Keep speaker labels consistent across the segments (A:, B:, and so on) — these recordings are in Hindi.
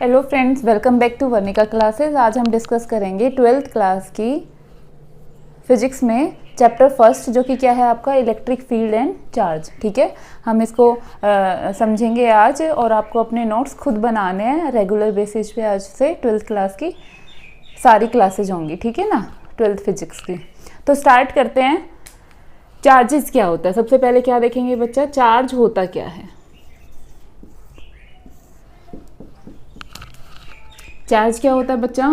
A: Hello friends, welcome back to Varnika classes. आज हम डिस्कस करेंगे 12th क्लास की फिजिक्स में चैप्टर फर्स्ट, जो कि क्या है आपका इलेक्ट्रिक फील्ड एंड चार्ज। ठीक है, हम इसको समझेंगे आज और आपको अपने नोट्स खुद बनाने हैं रेगुलर बेसिस पे। आज से 12th क्लास की सारी क्लासेज होंगी, ठीक है ना, 12th फिजिक्स की। तो स्टार्ट करते हैं। चार्जेस क्या होता है, सबसे पहले क्या देखेंगे बच्चा, चार्ज होता क्या है। चार्ज क्या होता है बच्चा,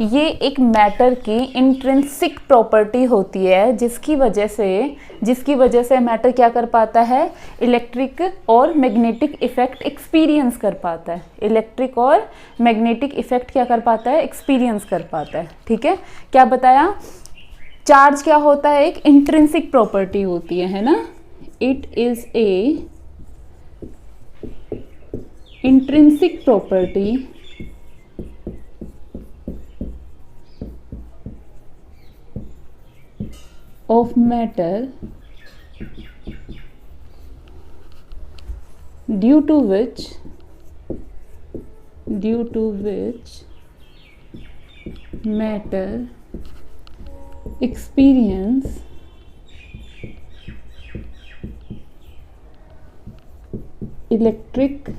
A: ये एक मैटर की इंट्रिंसिक प्रॉपर्टी होती है जिसकी वजह से मैटर क्या कर पाता है, इलेक्ट्रिक और मैग्नेटिक इफेक्ट एक्सपीरियंस कर पाता है। इलेक्ट्रिक और मैग्नेटिक इफेक्ट क्या कर पाता है, एक्सपीरियंस कर पाता है। ठीक है, क्या बताया, चार्ज क्या होता है, एक इंट्रिंसिक प्रॉपर्टी होती है ना। It is a intrinsic property of matter due to which matter experience electric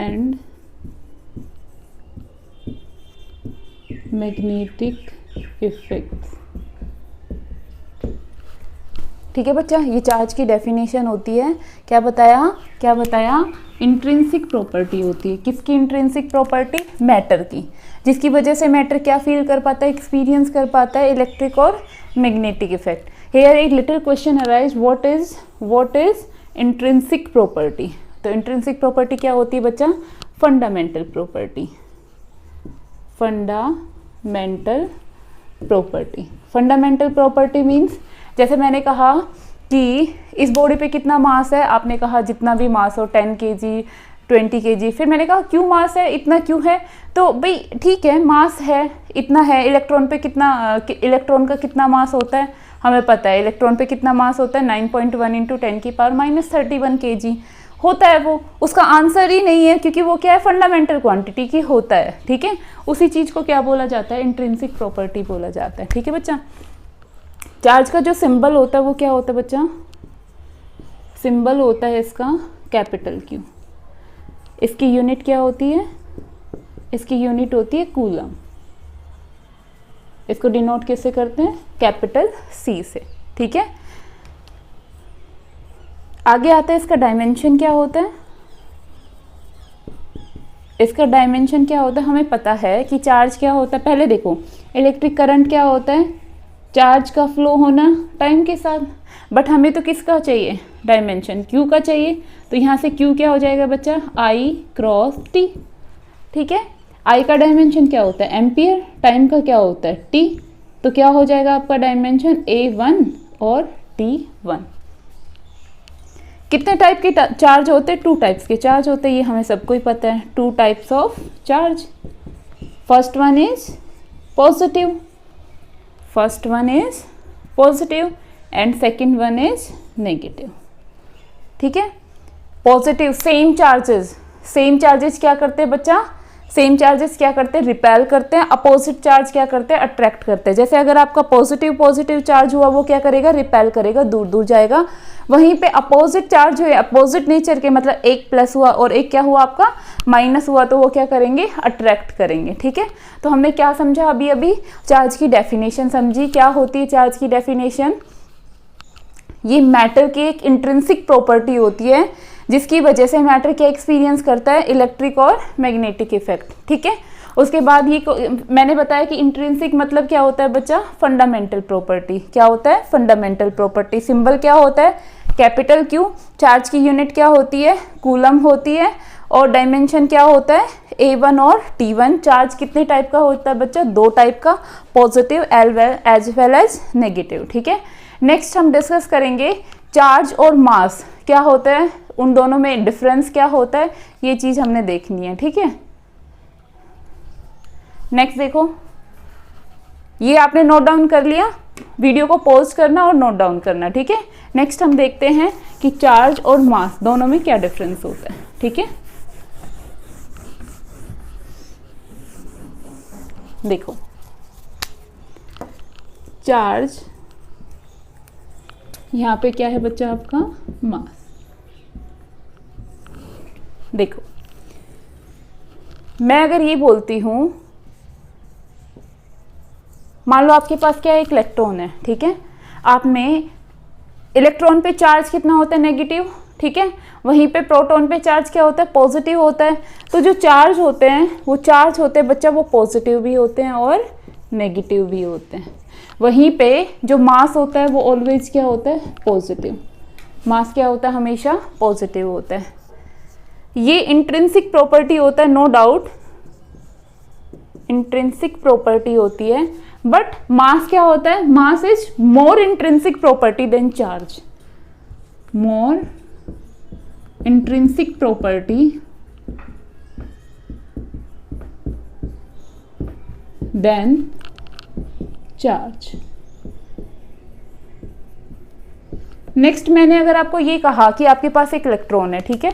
A: and magnetic effects. ठीक है बच्चा, ये चार्ज की डेफिनेशन होती है। क्या बताया, इंट्रिंसिक प्रॉपर्टी होती है। किसकी इंट्रिंसिक प्रॉपर्टी, मैटर की, जिसकी वजह से मैटर क्या फील कर पाता है, एक्सपीरियंस कर पाता है इलेक्ट्रिक और मैग्नेटिक इफेक्ट। हियर एक little question arise, what is intrinsic property. तो इंट्रिंसिक प्रॉपर्टी क्या होती है बच्चा, fundamental property. Fundamental property means, जैसे मैंने कहा कि इस बॉडी पे कितना मास है, आपने कहा जितना भी मास हो, 10 kg 20 kg। फिर मैंने कहा क्यों मास है, इतना क्यों है, तो भाई ठीक है मास है, इतना है। इलेक्ट्रॉन का कितना मास होता है, हमें पता है इलेक्ट्रॉन पे कितना मास होता है, 9.1 × 10⁻³ kg होता है। वो उसका आंसर ही नहीं है, क्योंकि वो क्या है, फंडामेंटल क्वांटिटी की होता है। ठीक है, उसी चीज को क्या बोला जाता है, इंट्रिंसिक प्रॉपर्टी बोला जाता है। ठीक है बच्चा, चार्ज का जो सिंबल होता है वो क्या होता है बच्चा, सिंबल होता है इसका कैपिटल Q। इसकी यूनिट क्या होती है, इसकी यूनिट होती है कूलम। इसको डिनोट किससे करते हैं, कैपिटल C से। ठीक है, आगे आता है इसका डायमेंशन क्या होता है। इसका डायमेंशन क्या होता है, हमें पता है कि चार्ज क्या होता है। पहले देखो, इलेक्ट्रिक करंट क्या होता है, चार्ज का फ्लो होना टाइम के साथ। बट हमें तो किसका चाहिए, डायमेंशन Q का चाहिए। तो यहाँ से Q क्या हो जाएगा बच्चा, I×T। ठीक है, I का डायमेंशन क्या होता है, एम्पियर। टाइम का क्या होता है, T। तो क्या हो जाएगा आपका डायमेंशन A1 और T1। कितने टाइप के चार्ज होते हैं, 2 टाइप्स के चार्ज होते हैं, ये हमें सबको ही पता है। 2 types of charge, first one is positive and second one is negative. ठीक है, पॉजिटिव सेम चार्जेस क्या करते हैं बच्चा, सेम चार्जेस क्या करते हैं, रिपेल करते हैं। अपोजिट चार्ज क्या करते हैं, अट्रैक्ट करते हैं। जैसे अगर आपका पॉजिटिव चार्ज हुआ, वो क्या करेगा, रिपेल करेगा, दूर दूर जाएगा। वहीं पे अपोजिट चार्ज हुए, अपोजिट नेचर के, मतलब एक प्लस हुआ और एक क्या हुआ आपका माइनस हुआ, तो वो क्या करेंगे, अट्रैक्ट करेंगे। ठीक है, तो हमने क्या समझा, अभी चार्ज की डेफिनेशन समझी। क्या होती है चार्ज की डेफिनेशन, ये मैटर की एक इंट्रिंसिक प्रॉपर्टी होती है जिसकी वजह से मैटर क्या एक्सपीरियंस करता है, इलेक्ट्रिक और मैग्नेटिक इफेक्ट। ठीक है, उसके बाद ये मैंने बताया कि इंट्रिंसिक मतलब क्या होता है बच्चा, फंडामेंटल प्रॉपर्टी। क्या होता है, फंडामेंटल प्रॉपर्टी। सिंबल क्या होता है, कैपिटल Q। चार्ज की यूनिट क्या होती है, कूलम होती है। और डायमेंशन क्या होता है, A1 और T1। चार्ज कितने टाइप का होता है बच्चा, 2 टाइप का, positive as well as negative. ठीक है, नेक्स्ट हम डिस्कस करेंगे चार्ज और मास क्या होता है, उन दोनों में डिफरेंस क्या होता है, ये चीज हमने देखनी है। ठीक है, नेक्स्ट देखो, ये आपने नोट डाउन कर लिया। वीडियो को पॉज करना और नोट डाउन करना, ठीक है। नेक्स्ट हम देखते हैं कि चार्ज और मास दोनों में क्या डिफरेंस होता है, ठीक है। देखो चार्ज, यहाँ पे क्या है बच्चा आपका मास। देखो मैं अगर ये बोलती हूं, मान लो आपके पास क्या है, एक इलेक्ट्रॉन है, ठीक है। आप में इलेक्ट्रॉन पे चार्ज कितना होता है, नेगेटिव, ठीक है। वहीं पे प्रोटॉन पे चार्ज क्या होता है, पॉजिटिव होता है। तो जो चार्ज होते हैं वो चार्ज होते हैं बच्चा, वो पॉजिटिव भी होते हैं और नेगेटिव भी होते हैं। वहीं पे जो मास होता है वो ऑलवेज क्या होता है, पॉजिटिव। मास क्या होता है, हमेशा पॉजिटिव होता है। ये इंट्रिंसिक प्रॉपर्टी होता है, नो डाउट इंट्रिंसिक प्रॉपर्टी होती है, बट मास क्या होता है, mass is more intrinsic property than charge, more intrinsic property than charge. Next मैंने अगर आपको ये कहा कि आपके पास एक इलेक्ट्रॉन है, ठीक है।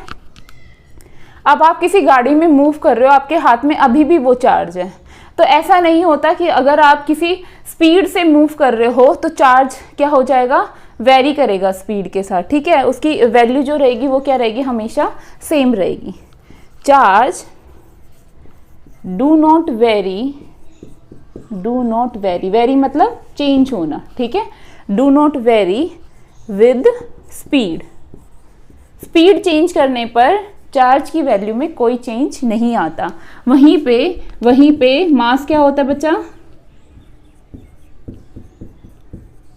A: अब आप किसी गाड़ी में मूव कर रहे हो, आपके हाथ में अभी भी वो चार्ज है। तो ऐसा नहीं होता कि अगर आप किसी स्पीड से मूव कर रहे हो तो चार्ज क्या हो जाएगा, वेरी करेगा स्पीड के साथ, ठीक है। उसकी वैल्यू जो रहेगी वो क्या रहेगी, हमेशा सेम रहेगी। Charge do not very, do not very, very मतलब चेंज होना, ठीक है। Do not very with speed, speed change करने पर चार्ज की वैल्यू में कोई चेंज नहीं आता। वहीं पे मास क्या होता है बच्चा,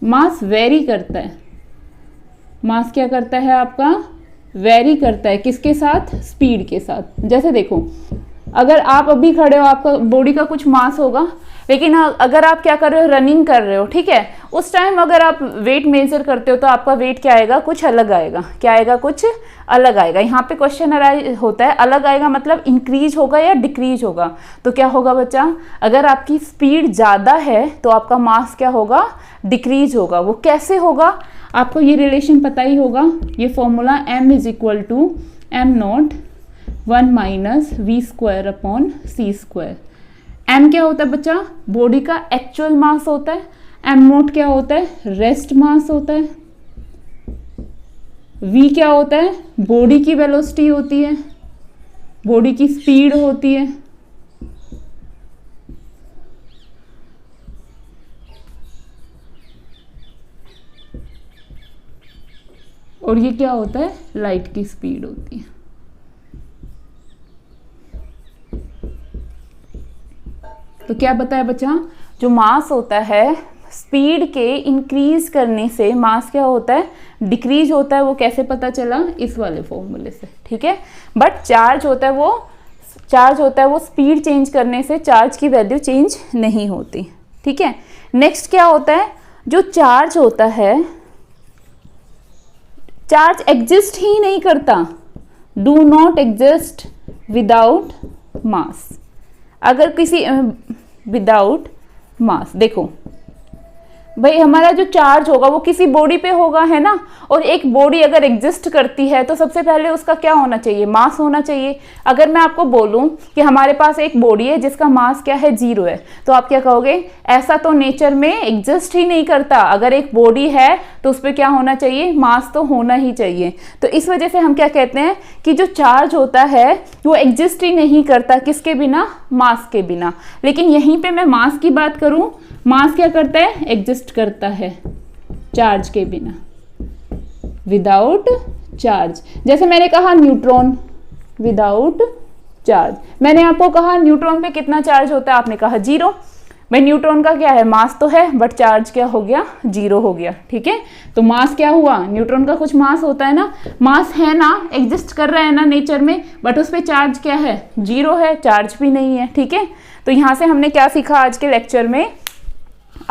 A: मास वेरी करता है। मास क्या करता है आपका, वेरी करता है, किसके साथ, स्पीड के साथ। जैसे देखो अगर आप अभी खड़े हो, आपका बॉडी का कुछ मास होगा, लेकिन अगर आप क्या कर रहे हो, रनिंग कर रहे हो, ठीक है। उस टाइम अगर आप वेट मेजर करते हो तो आपका वेट क्या आएगा, कुछ अलग आएगा। क्या आएगा, कुछ अलग आएगा। यहाँ पे क्वेश्चन होता है अलग आएगा मतलब इंक्रीज होगा या डिक्रीज होगा। तो क्या होगा बच्चा, अगर आपकी स्पीड ज़्यादा है तो आपका मास क्या होगा, डिक्रीज होगा। वो कैसे होगा, आपको ये रिलेशन पता ही होगा, ये formula m is equal to m not 1 minus v square upon c square. m क्या होता है बच्चा, बॉडी का एक्चुअल मास होता है। m नोट क्या होता है, रेस्ट मास होता है। v क्या होता है, बॉडी की वेलोसिटी होती है, बॉडी की स्पीड होती है। और ये क्या होता है, लाइट की स्पीड होती है। तो क्या बताया बच्चा, जो मास होता है स्पीड के इंक्रीज करने से मास क्या होता है, डिक्रीज होता है। वो कैसे पता चला, इस वाले फॉर्मूले से, ठीक है। बट चार्ज होता है वो स्पीड चेंज करने से चार्ज की वैल्यू चेंज नहीं होती, ठीक है। नेक्स्ट क्या होता है, जो चार्ज होता है, चार्ज एग्जिस्ट ही नहीं करता, do not exist without mass. अगर किसी विदाउट मास, देखो भाई हमारा जो चार्ज होगा वो किसी बॉडी पे होगा, है ना। और एक बॉडी अगर एग्जिस्ट करती है तो सबसे पहले उसका क्या होना चाहिए, मास होना चाहिए। अगर मैं आपको बोलूं कि हमारे पास एक बॉडी है जिसका मास क्या है, 0 है, तो आप क्या कहोगे, ऐसा तो नेचर में एग्जिस्ट ही नहीं करता। अगर एक बॉडी है तो उस पर क्या होना चाहिए, मास तो होना ही चाहिए। तो इस वजह से हम क्या कहते हैं कि जो चार्ज होता है वो एग्जिस्ट ही नहीं करता, किसके बिना, मास के बिना। लेकिन यहीं पे मैं मास की बात करूं, मास क्या करता है, एग्जिस्ट करता है चार्ज के बिना, विदाउट चार्ज। जैसे मैंने कहा न्यूट्रॉन, विदाउट चार्ज। मैंने आपको कहा न्यूट्रॉन पे कितना चार्ज होता है, आपने कहा 0। भाई न्यूट्रॉन का क्या है, मास तो है बट चार्ज क्या हो गया, 0 हो गया, ठीक है। तो मास क्या हुआ, न्यूट्रॉन का कुछ मास होता है ना, मास है ना, एग्जिस्ट कर रहा है ना नेचर में, बट उस पर चार्ज क्या है, 0 है, चार्ज भी नहीं है, ठीक है। तो यहाँ से हमने क्या सीखा आज के लेक्चर में,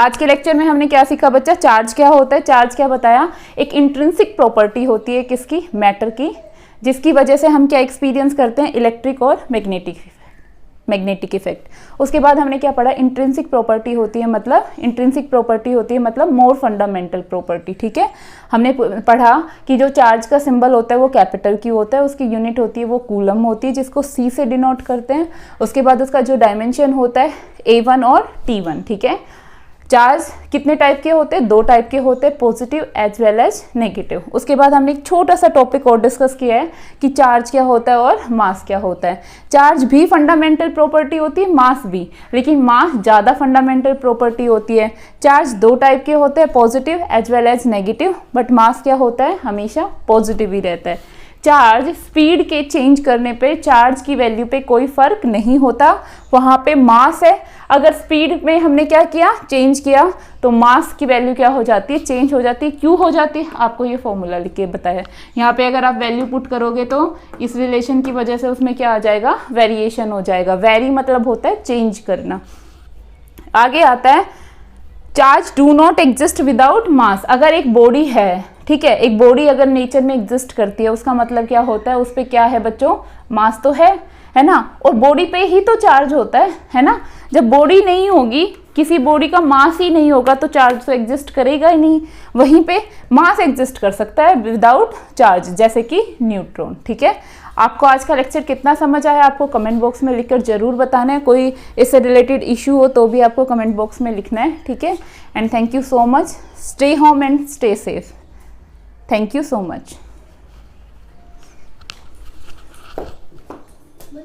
A: आज के लेक्चर में हमने क्या सीखा बच्चा, चार्ज क्या होता है। चार्ज क्या बताया, एक इंट्रिंसिक प्रॉपर्टी होती है किसकी, मैटर की, जिसकी वजह से हम क्या एक्सपीरियंस करते हैं, इलेक्ट्रिक और मैग्नेटिक मैग्नेटिक इफेक्ट। उसके बाद हमने क्या पढ़ा, इंट्रिंसिक प्रॉपर्टी होती है मतलब मोर फंडामेंटल प्रॉपर्टी। ठीक है, हमने पढ़ा कि जो चार्ज का सिंबल होता है वो कैपिटल क्यू होता है, उसकी यूनिट होती है वो कूलम होती है, जिसको सी से डिनोट करते हैं। उसके बाद उसका जो डायमेंशन होता है A1 और T1। ठीक है, चार्ज कितने टाइप के होते हैं, 2 टाइप के होते हैं, positive as well as negative. उसके बाद हमने एक छोटा सा टॉपिक और डिस्कस किया है कि चार्ज क्या होता है और मास क्या होता है। चार्ज भी फंडामेंटल प्रॉपर्टी होती है, मास भी, लेकिन मास ज़्यादा फंडामेंटल प्रॉपर्टी होती है। चार्ज 2 टाइप के होते हैं, positive as well as negative, but mass क्या होता है, हमेशा पॉजिटिव ही रहता है। चार्ज स्पीड के चेंज करने पे चार्ज की वैल्यू पे कोई फर्क नहीं होता, वहाँ पे मास है। अगर स्पीड में हमने क्या किया, चेंज किया, तो मास की वैल्यू क्या हो जाती है, चेंज हो जाती है। क्यों हो जाती है, आपको ये फॉर्मूला लिख के बताया। यहाँ पे अगर आप वैल्यू पुट करोगे तो इस रिलेशन की वजह से उसमें क्या आ जाएगा, वेरिएशन हो जाएगा। वेरी मतलब होता है चेंज करना। आगे आता है charge do not exist without mass. अगर एक बॉडी है, ठीक है, एक बॉडी अगर नेचर में एग्जिस्ट करती है, उसका मतलब क्या होता है, उस पर क्या है बच्चों, मास तो है ना, और बॉडी पे ही तो चार्ज होता है ना। जब बॉडी नहीं होगी, किसी बॉडी का मास ही नहीं होगा, तो चार्ज तो एग्जिस्ट करेगा ही नहीं। वहीं पे मास एग्जिस्ट कर सकता है विदाउट चार्ज, जैसे कि न्यूट्रॉन। ठीक है, आपको आज का लेक्चर कितना समझ आया, आपको कमेंट बॉक्स में लिखकर जरूर बताना है। कोई इससे रिलेटेड इशू हो तो भी आपको कमेंट बॉक्स में लिखना है। ठीक है, and thank you so much. Stay home and stay safe. Thank you so much.